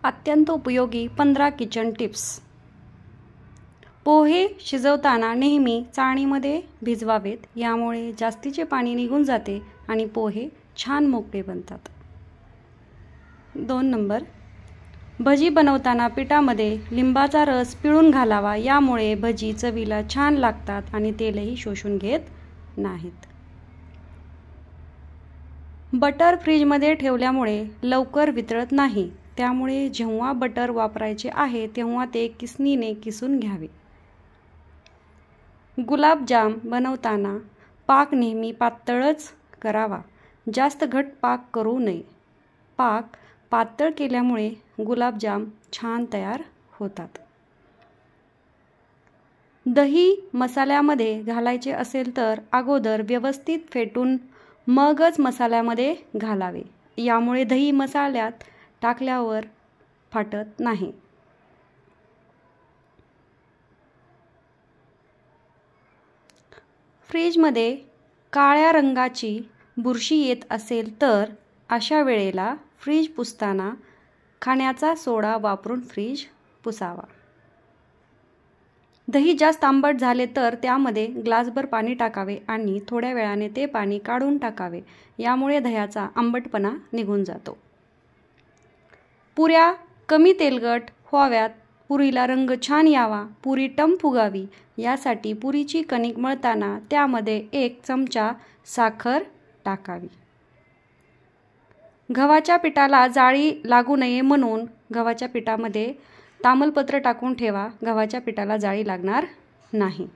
अत्यंत उपयोगी 15 kitchen tips. पोहे शिजवताना नेहमी चाळणीमध्ये भिजवावेत, यामुळे जास्तीचे पाणी निघून जाते आणि पोहे छान मोकळे बनतात। 2 नंबर, भजी बनवताना पिठामध्ये लिंबाचा रस पिळून घालावा, यामुळे भजी चवीला छान लागतात आणि तेलही शोषून घेत नाहीत। बटर फ्रीजमध्ये ठेवल्यामुळे लवकर वितळत नाही, त्यामुळे जेव्हा बटर वापरायचे आहे तेव्हा ते किसणीने किसून घ्यावे। गुलाबजाम बनवताना पाक नेहमी पातळच करावा, जास्त घट्ट पाक करू नये। पाक पातळ केल्यामुळे गुलाबजाम छान तयार होतात। दही मसाल्यामध्ये घालायचे असेल तर अगोदर व्यवस्थित फेटून मगच मसाल्यामध्ये घालावे, यामुळे दही मसाल्यात टाकल्यावर फाटत नाही। फ्रीजमध्ये काळ्या रंगाची बुरशी येत असेल तर अशा वेळेला फ्रीज पुसताना खाण्याचा सोडा वापरून फ्रीज पुसावा। दही जास्त आंबट झाले तर त्यामध्ये ग्लासभर पाणी टाकावे आणि थोड्या वेळाने ते पाणी काढून टाकावे, यामुळे दह्याचा आंबटपणा निघून जातो। पुऱ्या कमी तेलकट व्हाव्यात, पुरीला रंग छान यावा, पुरी टम फुगावी, यासाठी पुरीची कणिक मळताना त्यामध्ये 1 चमचा साखर टाकावी। गव्हाच्या पिठाला जाळी लागू नये म्हणून गव्हाच्या पिठामध्ये तामलपत्र टाकून ठेवा, गव्हाच्या पिठाला जाळी लागणार नाही।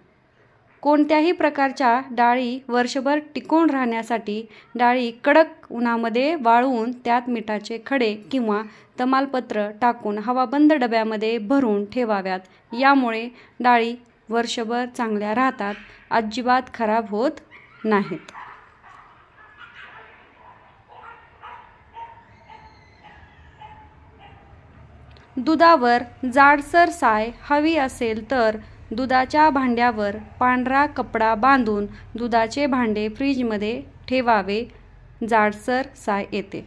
कोणत्याही प्रकारच्या डाळी वर्षभर टिकून राहण्यासाठी डाळी कडक उन्हामध्ये वाळवून त्यात मिठाचे खडे किंवा तमालपत्र टाकून हवाबंद डब्यामध्ये भरून ठेवाव्यात, यामुळे डाळी वर्षभर चांगल्या राहतात, अजिबात खराब होत नाहीत। दुधावर जाडसर साय हवी असेल तर दुधाच्या भांड्यावर पांढरा कपडा बांधून दुधाचे भांडे फ्रीजमध्ये ठेवावे, जाडसर साय येते।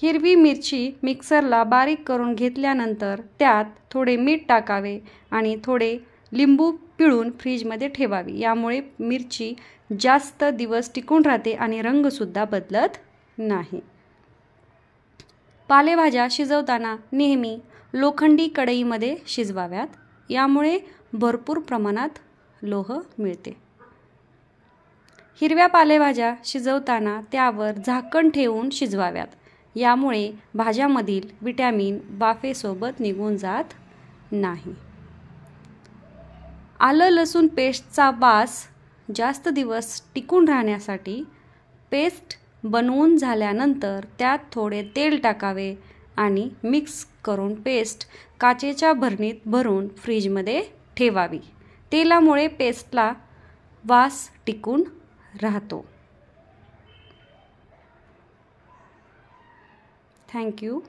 हिरवी मिरची मिक्सरला बारीक करून घेतल्यानंतर त्यात थोडे मीठ टाकावे आणि थोडे लिंबू पिळून फ्रीजमध्ये ठेवावी, यामुळे मिरची जास्त दिवस टिकून राहते आणि रंगसुद्धा बदलत नाही। पालेभाज्या शिजवताना नेहमी लोखंडी कढईमध्ये शिजवाव्यात, यामुळे भरपूर प्रमाणात लोह मिळते। हिरव्या पालेभाज्या शिजवताना त्यावर झाकण ठेवून शिजवाव्यात, यामुळे भाज्यामधील व्हिटॅमिन वाफेसोबत निघून जात नाही। आलं लसूण पेस्टचा वास जास्त दिवस टिकून राहण्यासाठी पेस्ट बनवून झाल्यानंतर त्यात थोडे तेल टाकावे आणि मिक्स करून पेस्ट काचेच्या भरणीत भरून फ्रीजमध्ये ठेवावी, तेलामुळे पेस्टला वास टिकून राहतो। Thank you.